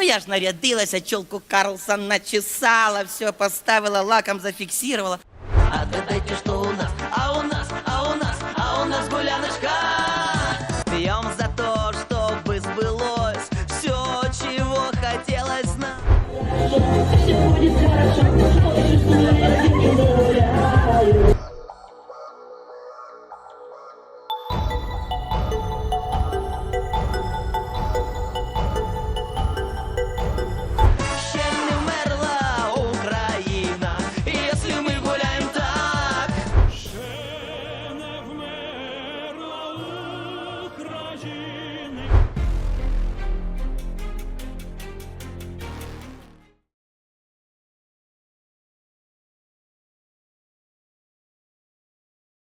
я ж нарядилася, чолку Карлсон начесала, все поставила, лаком зафиксировала. Отгадайте, что у нас, а у нас гуляночка. Пьем за то, чтобы сбылось все, чего хотелось нам. Все будет хорошо, что чувствую, я не